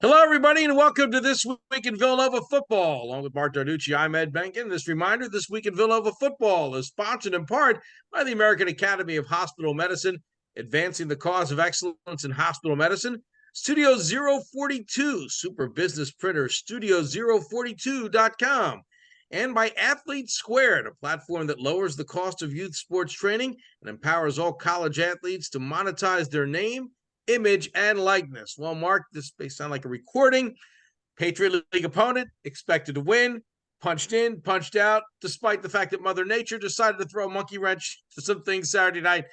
Hello, everybody, and welcome to This Week in Villanova Football. Along with Marc Narducci, I'm Ed Benkin. This reminder, This Week in Villanova Football is sponsored in part by the American Academy of Hospital Medicine, advancing the cause of excellence in hospital medicine. Studio 042, Super Business Printer, studio042.com. And by Athlete Squared, a platform that lowers the cost of youth sports training and empowers all college athletes to monetize their name, image, and likeness. Well, Mark, this may sound like a recording. Patriot League opponent expected to win, punched in, punched out, despite the fact that Mother Nature decided to throw a monkey wrench to some things Saturday night.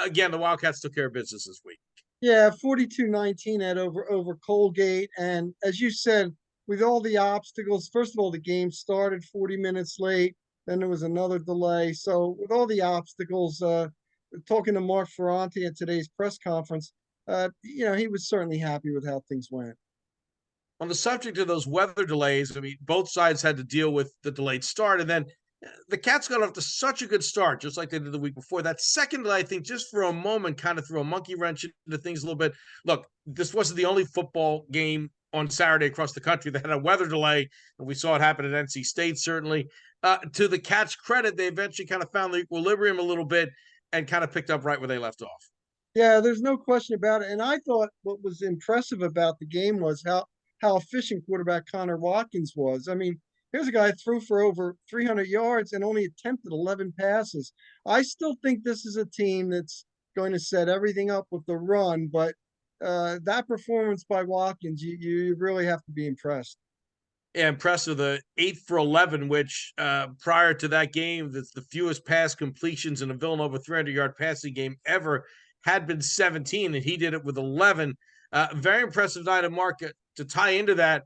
Again, the Wildcats took care of business this week. Yeah, 42-19 at over Colgate. And as you said, with all the obstacles, first of all, the game started 40 minutes late, then there was another delay. So with all the obstacles, talking to Mark Ferranti at today's press conference, he was certainly happy with how things went. On the subject of those weather delays, I mean, both sides had to deal with the delayed start, and then the Cats got off to such a good start, just like they did the week before. That second delay, I think, just for a moment, kind of threw a monkey wrench into things a little bit. Look, this wasn't the only football game on Saturday across the country that had a weather delay, and we saw it happen at NC State, certainly. To the Cats' credit, they eventually kind of found the equilibrium a little bit and kind of picked up right where they left off. Yeah, there's no question about it. And I thought what was impressive about the game was how efficient quarterback Connor Watkins was. I mean, here's a guy who threw for over 300 yards and only attempted 11 passes. I still think this is a team that's going to set everything up with the run, but that performance by Watkins, you really have to be impressed. Yeah, impressive. The 8 for 11, which prior to that game, that's the fewest pass completions in a Villanova 300-yard passing game ever, had been 17, and he did it with 11. Very impressive night of Mark. To tie into that,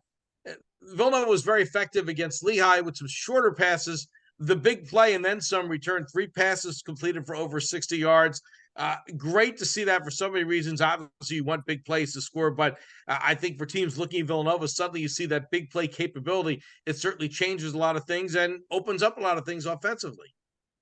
Villanova was very effective against Lehigh with some shorter passes. The big play and then some returned 3 passes completed for over 60 yards. Great to see that for so many reasons. Obviously, you want big plays to score, but I think for teams looking at Villanova, suddenly you see that big play capability. It certainly changes a lot of things and opens up a lot of things offensively.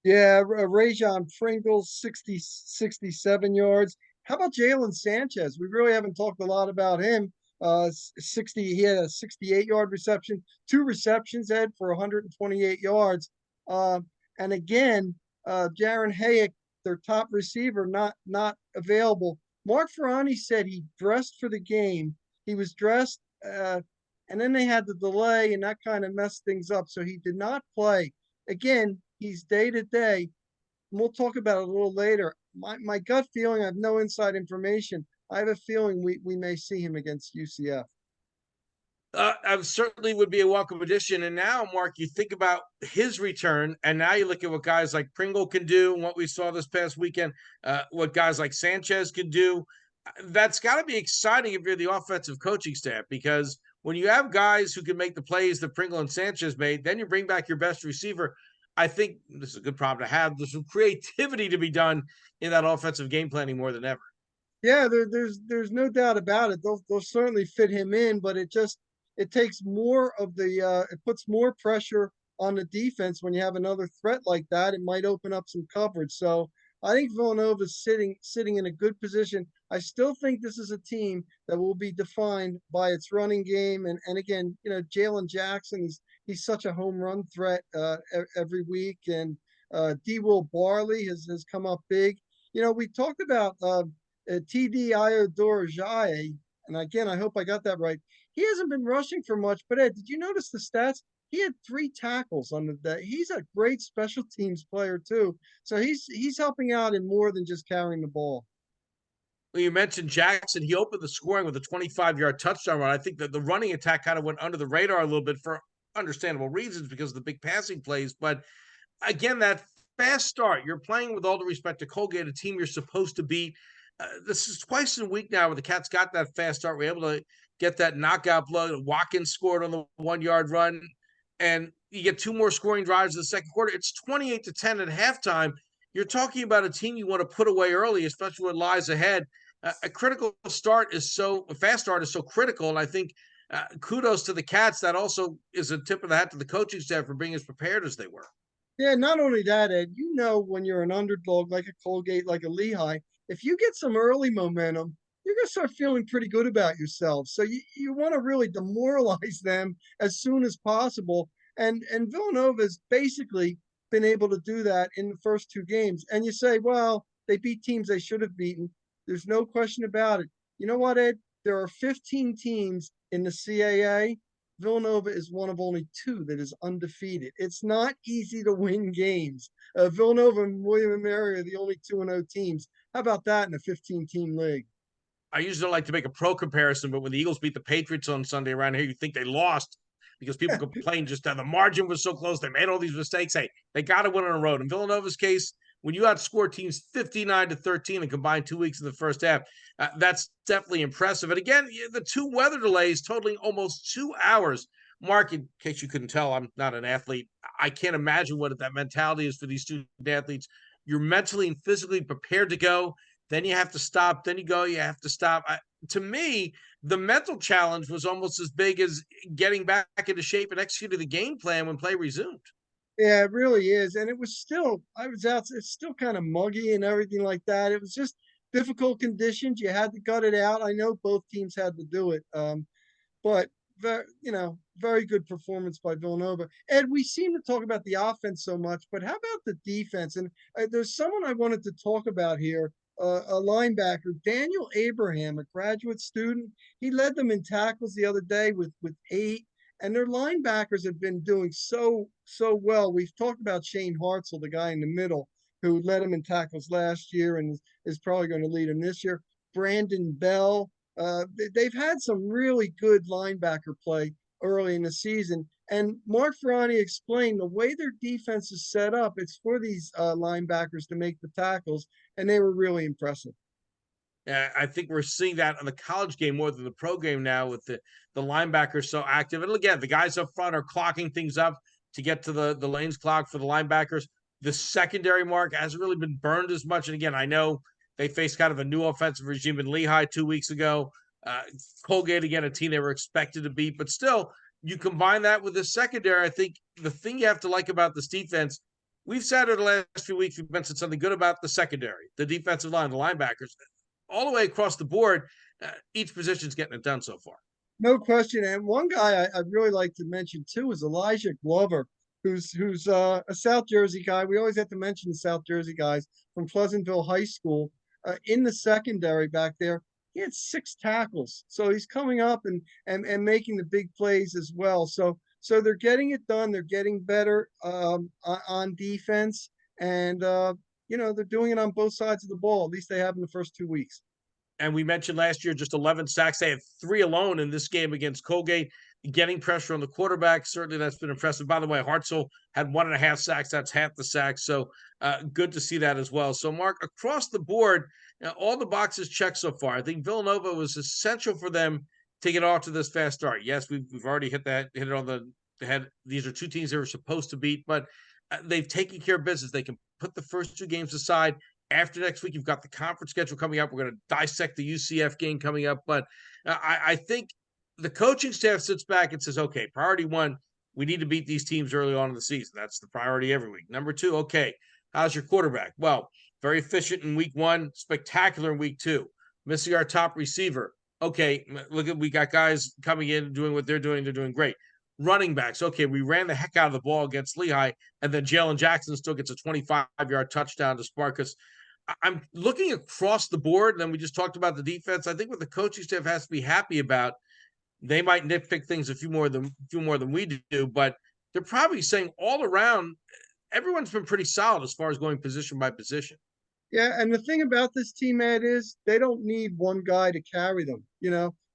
Yeah, Rajon Pringles, 67 yards. How about Jalen Sanchez? We really haven't talked a lot about him. 60, he had a 68-yard reception, 2 receptions, Ed, for 128 yards. Uh, and again, Jaron Hayek, their top receiver, not available. Mark Ferrani said he dressed for the game. He was dressed, and then they had the delay, and that kind of messed things up. So he did not play. Again, he's day to day. We'll talk about it a little later. My gut feeling, I have no inside information. I have a feeling we may see him against UCF. I certainly would be a welcome addition. And now, Mark, you think about his return, and now you look at what guys like Pringle can do, and what we saw this past weekend, what guys like Sanchez can do. That's got to be exciting if you're the offensive coaching staff, because when you have guys who can make the plays that Pringle and Sanchez made, then you bring back your best receiver. I think this is a good problem to have. There's some creativity to be done in that offensive game planning more than ever. Yeah, there's no doubt about it. They'll certainly fit him in, but it takes more of the it puts more pressure on the defense when you have another threat like that. It might open up some coverage. So I think Villanova's sitting in a good position. I still think this is a team that will be defined by its running game. And again, Jalen Jackson, he's such a home run threat every week. And D. Will Barley has come up big. We talked about TD Iodorajae, and again, I hope I got that right. He hasn't been rushing for much, but Ed, did you notice the stats? He had 3 tackles on the day. He's a great special teams player too. So he's helping out in more than just carrying the ball. Well, you mentioned Jackson. He opened the scoring with a 25-yard touchdown run. I think that the running attack kind of went under the radar a little bit for understandable reasons because of the big passing plays. But again, that fast start, you're playing with all due respect to Colgate, a team you're supposed to beat. This is twice in a week now where the Cats got that fast start. We're able to get that knockout blow. Watkins scored on the 1-yard run, and you get 2 more scoring drives in the second quarter. It's 28-10 at halftime. You're talking about a team you want to put away early, especially what lies ahead. A critical start is a fast start is so critical, and I think kudos to the Cats. That also is a tip of the hat to the coaching staff for being as prepared as they were. Yeah, not only that, Ed, when you're an underdog like a Colgate, like a Lehigh, if you get some early momentum, you're going to start feeling pretty good about yourself. So you want to really demoralize them as soon as possible. And Villanova has basically been able to do that in the first two games. And you say, well, they beat teams they should have beaten. There's no question about it. You know what, Ed? There are 15 teams in the CAA. Villanova is one of only two that is undefeated. It's not easy to win games. Villanova and William and Mary are the only 2-0 teams. How about that in a 15-team league? I usually don't like to make a pro comparison, but when the Eagles beat the Patriots on Sunday around here, you think they lost because people complain just that the margin was so close. They made all these mistakes. Hey, they got to win on the road. In Villanova's case, when you outscore teams 59-13 and combine 2 weeks in the first half, that's definitely impressive. And again, the two weather delays totaling almost 2 hours. Mark, in case you couldn't tell, I'm not an athlete. I can't imagine what that mentality is for these student athletes. You're mentally and physically prepared to go, then you have to stop, then you go, you have to stop. To me, the mental challenge was almost as big as getting back into shape and executing the game plan when play resumed. Yeah, it really is. And it was still, I was out, it's still kind of muggy and everything like that. It was just difficult conditions. You had to gut it out. I know both teams had to do it. But very, very good performance by Villanova. Ed, we seem to talk about the offense so much, but how about the defense? And there's someone I wanted to talk about here, a linebacker, Daniel Abraham, a graduate student. He led them in tackles the other day with 8, and their linebackers have been doing so well. We've talked about Shane Hartzell, the guy in the middle, who led him in tackles last year and is probably going to lead him this year. Brandon Bell, they've had some really good linebacker play early in the season. And Mark Ferrani explained the way their defense is set up, it's for these linebackers to make the tackles, and they were really impressive. I think we're seeing that in the college game more than the pro game now with the linebackers so active. And again, the guys up front are clocking things up to get to the lanes clock for the linebackers. The secondary mark hasn't really been burned as much. And again, I know they faced kind of a new offensive regime in Lehigh 2 weeks ago. Uh, Colgate, again, a team they were expected to beat. But still, you combine that with the secondary. I think the thing you have to like about this defense, we've said it the last few weeks, we've mentioned something good about the secondary, the defensive line, the linebackers all the way across the board, each position's getting it done so far. No question. And one guy I'd really like to mention too is Elijah Glover, who's a South Jersey guy. We always have to mention the South Jersey guys from Pleasantville High School. In the secondary back there, he had 6 tackles. So he's coming up and making the big plays as well. So they're getting it done. They're getting better on defense, and they're doing it on both sides of the ball. At least they have in the first 2 weeks. And we mentioned last year just 11 sacks. They had 3 alone in this game against Colgate, getting pressure on the quarterback. Certainly that's been impressive. By the way, Hartzell had 1.5 sacks. That's half the sacks. So good to see that as well. So, Mark, across the board, all the boxes checked so far. I think Villanova was essential for them to get off to this fast start. Yes, we've already hit it on the head. These are two teams they were supposed to beat, but they've taken care of business. They can put the first 2 games aside. After next week, you've got the conference schedule coming up. We're going to dissect the UCF game coming up. But I think the coaching staff sits back and says, okay, priority 1, we need to beat these teams early on in the season. That's the priority every week. Number 2, okay, how's your quarterback? Well, very efficient in week 1, spectacular in week 2. Missing our top receiver. Okay, look at we got guys coming in doing what they're doing. They're doing great. Running backs. Okay, we ran the heck out of the ball against Lehigh, and then Jalen Jackson still gets a 25-yard touchdown to spark us. I'm looking across the board, and then we just talked about the defense. I think what the coaching staff has to be happy about, they might nitpick things a few more than we do, but they're probably saying all around, everyone's been pretty solid as far as going position by position. Yeah, and the thing about this team, Ed, is they don't need one guy to carry them.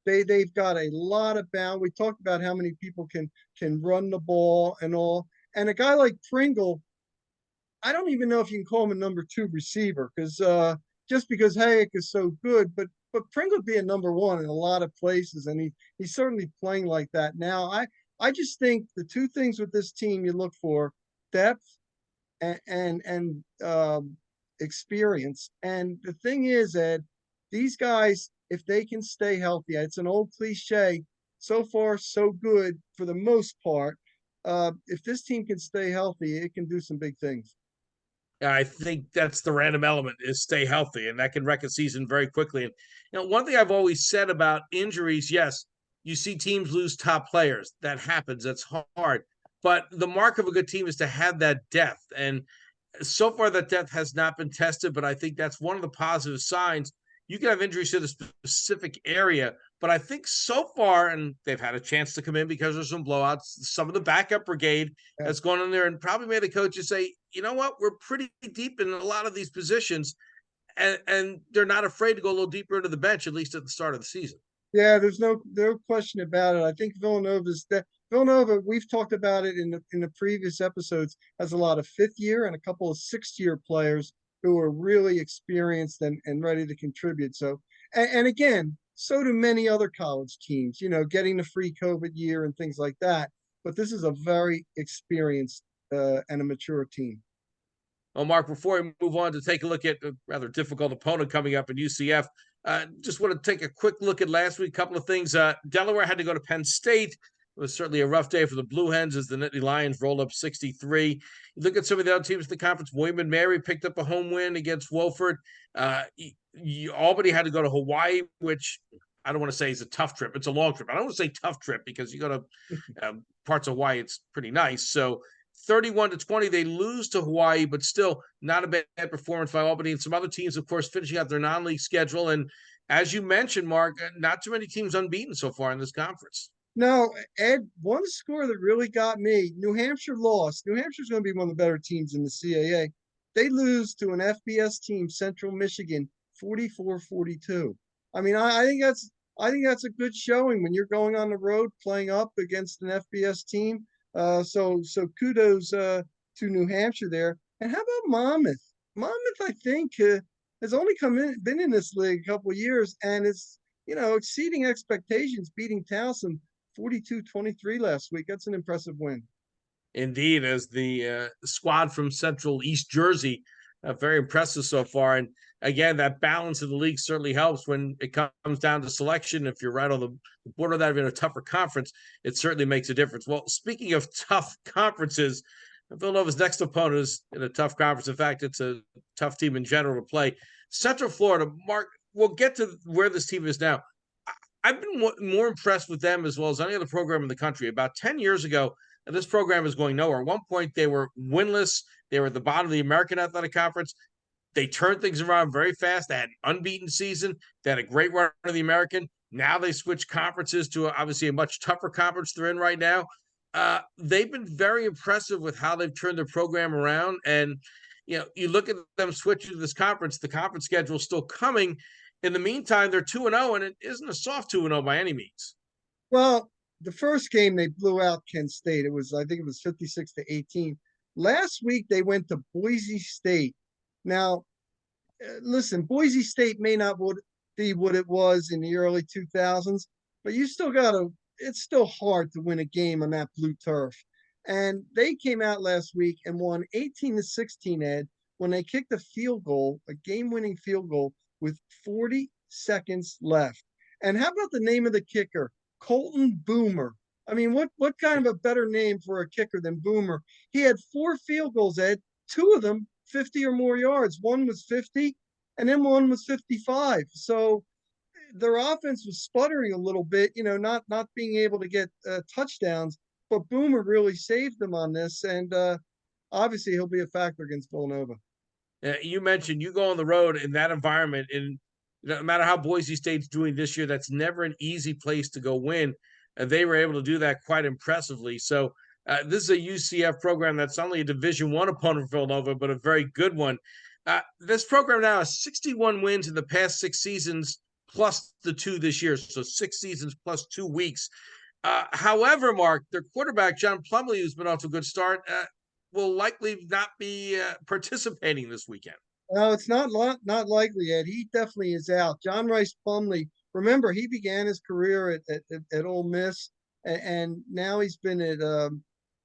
They've got a lot of bound. We talked about how many people can run the ball and all. And a guy like Pringle, I don't even know if you can call him a number 2 receiver because just because Hayek is so good, but Pringle would be a number 1 in a lot of places, and he's certainly playing like that now. I just think the 2 things with this team you look for: depth and experience. And the thing is, Ed, these guys, if they can stay healthy, it's an old cliche. So far, so good for the most part. If this team can stay healthy, it can do some big things. I think that's the random element is stay healthy, and that can wreck a season very quickly. And one thing I've always said about injuries, yes, you see teams lose top players. That happens. That's hard. But the mark of a good team is to have that depth. And so far that depth has not been tested, but I think that's one of the positive signs. You can have injuries to the specific area, but I think so far, and they've had a chance to come in because there's some blowouts. Some of the backup brigade Yeah. has gone in there and probably made the coaches say, you know what, we're pretty deep in a lot of these positions, and they're not afraid to go a little deeper into the bench, at least at the start of the season. Yeah, there's no question about it. I think Villanova. We've talked about it in the previous episodes. Has a lot of fifth year and a couple of sixth year players who are really experienced and ready to contribute. So, and again, so do many other college teams. You know, getting the free COVID year and things like that. But this is a very experienced and a mature team. Well, Mark, before we move on to take a look at a rather difficult opponent coming up in UCF, just want to take a quick look at last week. A couple of things. Delaware had to go to Penn State. It was certainly a rough day for the Blue Hens as the Nittany Lions rolled up 63. You look at some of the other teams in the conference. William and Mary picked up a home win against Wofford. Albany had to go to Hawaii, which I don't want to say is a tough trip. It's a long trip. I don't want to say tough trip because you go to parts of Hawaii, it's pretty nice. So 31-20, they lose to Hawaii, but still not a bad performance by Albany. And some other teams, of course, finishing out their non-league schedule. And as you mentioned, Mark, not too many teams unbeaten so far in this conference. No, Ed, one score that really got me, New Hampshire lost. New Hampshire's going to be one of the better teams in the CAA. They lose to an FBS team, Central Michigan, 44-42. I mean, I think that's a good showing when you're going on the road playing up against an FBS team. So kudos to New Hampshire there. And how about Monmouth? Monmouth, I think, has only been in this league a couple of years and is exceeding expectations, beating Towson 42-23 last week. That's an impressive win. Indeed, as the squad from Central East Jersey, very impressive so far. And again, that balance of the league certainly helps when it comes down to selection. If you're right on the border of that in a tougher conference, it certainly makes a difference. Well, speaking of tough conferences, Villanova's next opponent is in a tough conference. In fact, it's a tough team in general to play. Central Florida, Mark, we'll get to where this team is now. I've been more impressed with them as well as any other program in the country. About 10 years ago, and this program is going nowhere. At one point, they were winless. They were at the bottom of the American Athletic Conference. They turned things around very fast. They had an unbeaten season. They had a great run of the American. Now they switched conferences to obviously a much tougher conference they're in right now. They've been very impressive with how they've turned their program around. And, you look at them switching to this conference, the conference schedule is still coming. In the meantime, they're 2-0, and it isn't a soft 2-0 by any means. Well, the first game they blew out Kent State. I think it was 56-18. Last week they went to Boise State. Now, listen, Boise State may not be what it was in the early 2000s, but it's still hard to win a game on that blue turf. And they came out last week and won 18-16, Ed, when they kicked a field goal, a game-winning field goal with 40 seconds left. And how about the name of the kicker? Colton Boomer. I mean, what kind of a better name for a kicker than Boomer? He had 4 field goals, Ed, 2 of them 50 or more yards. One was 50, and then one was 55. So their offense was sputtering a little bit, not being able to get touchdowns. But Boomer really saved them on this, and obviously he'll be a factor against Villanova. You mentioned you go on the road in that environment, and no matter how Boise State's doing this year, that's never an easy place to go win. And they were able to do that quite impressively. So this is a UCF program that's not only a Division I opponent for Villanova, but a very good one. This program now has 61 wins in the past 6 seasons, plus the 2 this year. So 6 seasons plus 2 weeks. However, Mark, their quarterback, John Plumlee, who's been off to a good start, will likely not be participating this weekend. No, it's not likely, Ed. He definitely is out. John Rice Plumlee, remember, he began his career at Ole Miss, and now he's been at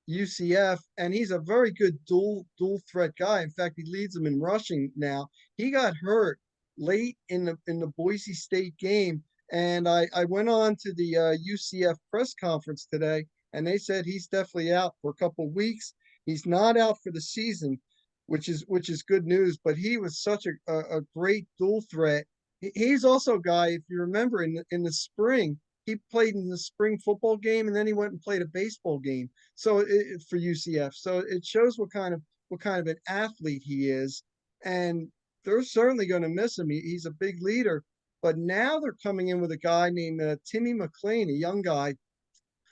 UCF, and he's a very good dual threat guy. In fact, he leads them in rushing now. He got hurt late in the Boise State game, and I went on to the UCF press conference today, and they said he's definitely out for a couple of weeks. He's not out for the season. which is good news. But he was such a great dual threat. He's also a guy, if you remember, in the spring, he played in the spring football game, and then he went and played a baseball game. So for UCF, so it shows what kind of an athlete he is, and they're certainly going to miss him. He's a big leader. But now they're coming in with a guy named Timmy McLean, a young guy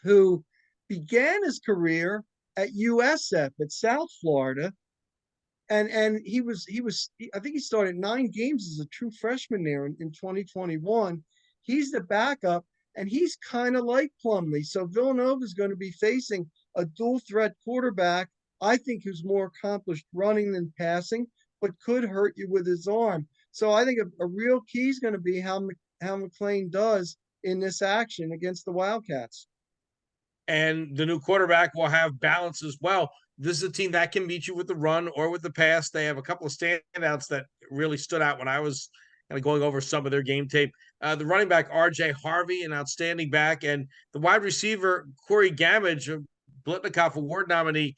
who began his career at USF at South Florida, and I think he started 9 games as a true freshman there in 2021. He's the backup, and he's kind of like Plumlee. So Villanova is going to be facing a dual threat quarterback, I think, who's more accomplished running than passing, but could hurt you with his arm. So I think a real key is going to be how McLean does in this action against the Wildcats. And the new quarterback will have balance as well. This is a team that can beat you with the run or with the pass. They have a couple of standouts that really stood out when I was kind of going over some of their game tape. The running back, RJ Harvey, an outstanding back, and the wide receiver, Corey Gamage, a Blitnikoff Award nominee.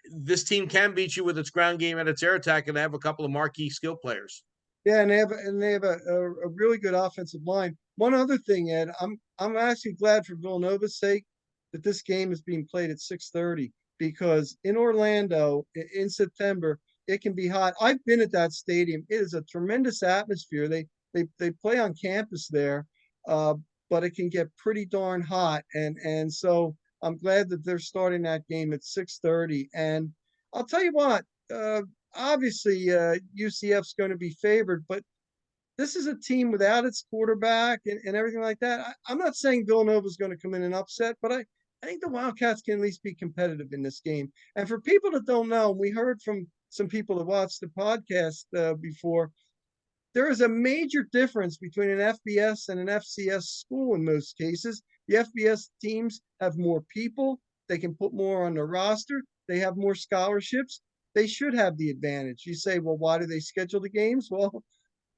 This team can beat you with its ground game and its air attack, and they have a couple of marquee skill players. Yeah, and they have a really good offensive line. One other thing, Ed, I'm actually glad for Villanova's sake that this game is being played at 6:30, because in Orlando in September it can be hot. I've been at that stadium. It is a tremendous atmosphere. They play on campus there, uh, but it can get pretty darn hot, and so I'm glad that they're starting that game at 6:30. And I'll tell you what, obviously UCF's going to be favored, but this is a team without its quarterback and everything like that. I'm not saying Villanova's going to come in and upset, but I think the Wildcats can at least be competitive in this game. And for people that don't know, we heard from some people that watched the podcast before, there is a major difference between an FBS and an FCS school in most cases. The FBS teams have more people, they can put more on their roster, they have more scholarships. They should have the advantage. You say, well, why do they schedule the games? Well,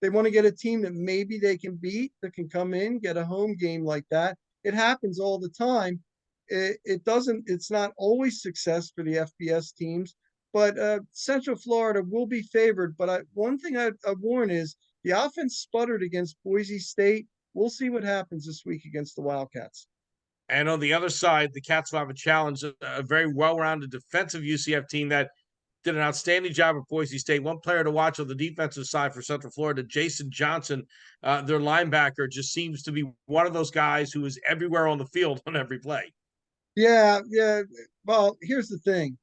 they want to get a team that maybe they can beat, that can come in, get a home game like that. It happens all the time. It doesn't, it's not always success for the FBS teams, but Central Florida will be favored. But one thing I warn is the offense sputtered against Boise State. We'll see what happens this week against the Wildcats. And on the other side, the Cats will have a challenge, a very well-rounded defensive UCF team that did an outstanding job at Boise State. One player to watch on the defensive side for Central Florida, Jason Johnson, their linebacker, just seems to be one of those guys who is everywhere on the field on every play. Yeah, yeah. Well, here's the thing.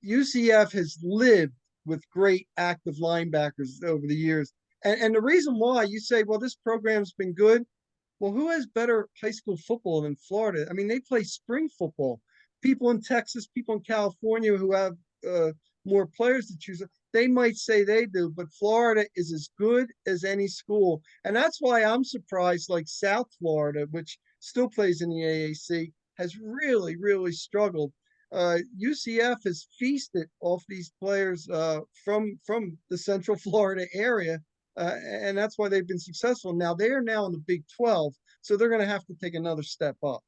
UCF has lived with great active linebackers over the years. And the reason why you say, well, this program's been good. Well, who has better high school football than Florida? I mean, they play spring football. People in Texas, people in California who have more players to choose, they might say they do, but Florida is as good as any school. And that's why I'm surprised, like South Florida, which still plays in the AAC, has really, really struggled. UCF has feasted off these players from the Central Florida area, and that's why they've been successful. Now they are now in the Big 12, so they're going to have to take another step up.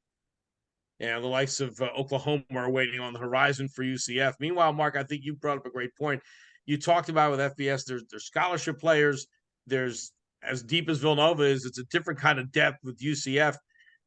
Yeah, the likes of Oklahoma are waiting on the horizon for UCF. Meanwhile, Mark, I think you brought up a great point. You talked about with FBS, there's scholarship players. There's as deep as Villanova is, it's a different kind of depth with UCF.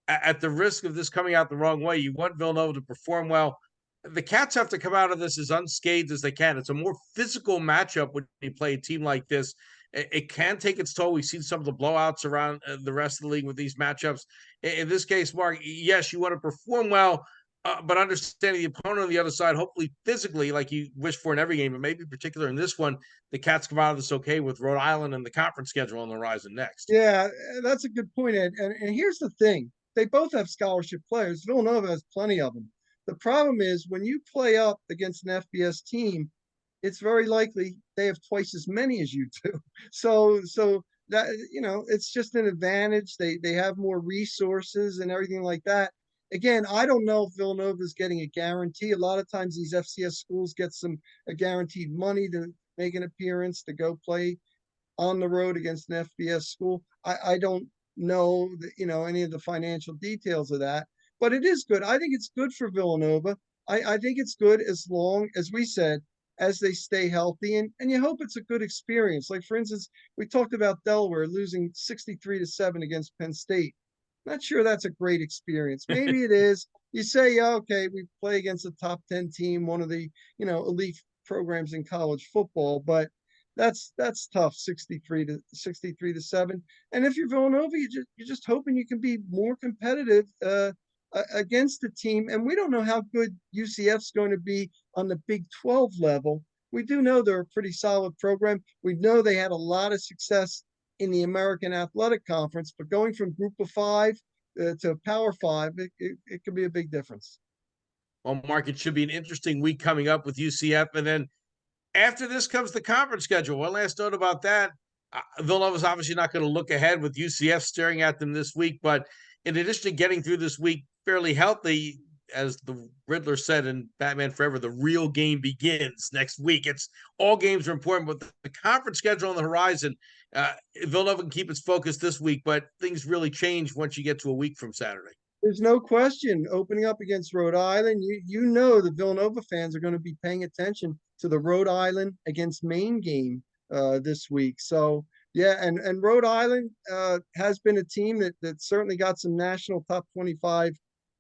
At the risk of this coming out the wrong way, you want Villanova to perform well. The Cats have to come out of this as unscathed as they can. It's a more physical matchup when you play a team like this. It can take its toll. We've seen some of the blowouts around the rest of the league with these matchups. In this case, Mark, yes, you want to perform well, but understanding the opponent on the other side, hopefully physically, like you wish for in every game, but maybe particular in this one, the Cats come out of this okay with Rhode Island and the conference schedule on the horizon next. Yeah, that's a good point, Ed. And here's the thing, they both have scholarship players. Villanova has plenty of them. The problem is when you play up against an FBS team, it's very likely they have twice as many as you do. So that it's just an advantage. They have more resources and everything like that. Again, I don't know if Villanova is getting a guarantee. A lot of times these FCS schools get some a guaranteed money to make an appearance to go play on the road against an FBS school. I don't know any of the financial details of that, but it is good. I think it's good for Villanova. I think it's good as long as we said, as they stay healthy, and you hope it's a good experience. Like for instance, we talked about Delaware losing 63-7 against Penn State. Not sure that's a great experience. Maybe it is. You say, yeah, okay, we play against a top 10 team, one of the, elite programs in college football, but that's tough, 63-7. And if you're Villanova, you're just hoping you can be more competitive against the team. And we don't know how good UCF's going to be on the Big 12 level. We do know they're a pretty solid program. We know they had a lot of success in the American Athletic Conference, but going from Group of Five to Power Five, it could be a big difference. Well, Mark, it should be an interesting week coming up with UCF, and then after this comes the conference schedule. One last note about that. Villanova's obviously not going to look ahead with UCF staring at them this week, but in addition to getting through this week fairly healthy, as the Riddler said in Batman Forever, the real game begins next week. It's all games are important, but the conference schedule on the horizon, Villanova can keep its focus this week, but things really change once you get to a week from Saturday. There's no question. Opening up against Rhode Island, you know the Villanova fans are going to be paying attention to the Rhode Island against Maine game this week. So yeah, and Rhode Island has been a team that certainly got some national top 25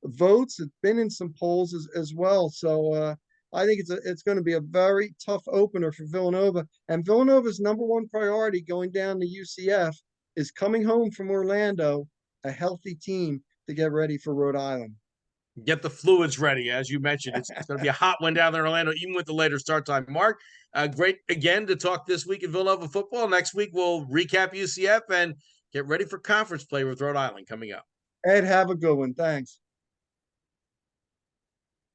votes. It's been in some polls as well. So I think it's going to be a very tough opener for Villanova. And Villanova's number one priority going down to UCF is coming home from Orlando, a healthy team to get ready for Rhode Island. Get the fluids ready, as you mentioned. It's going to be a hot one down there in Orlando, even with the later start time. Mark, great again to talk this week in Villanova football. Next week we'll recap UCF and get ready for conference play with Rhode Island coming up. Ed, have a good one. Thanks.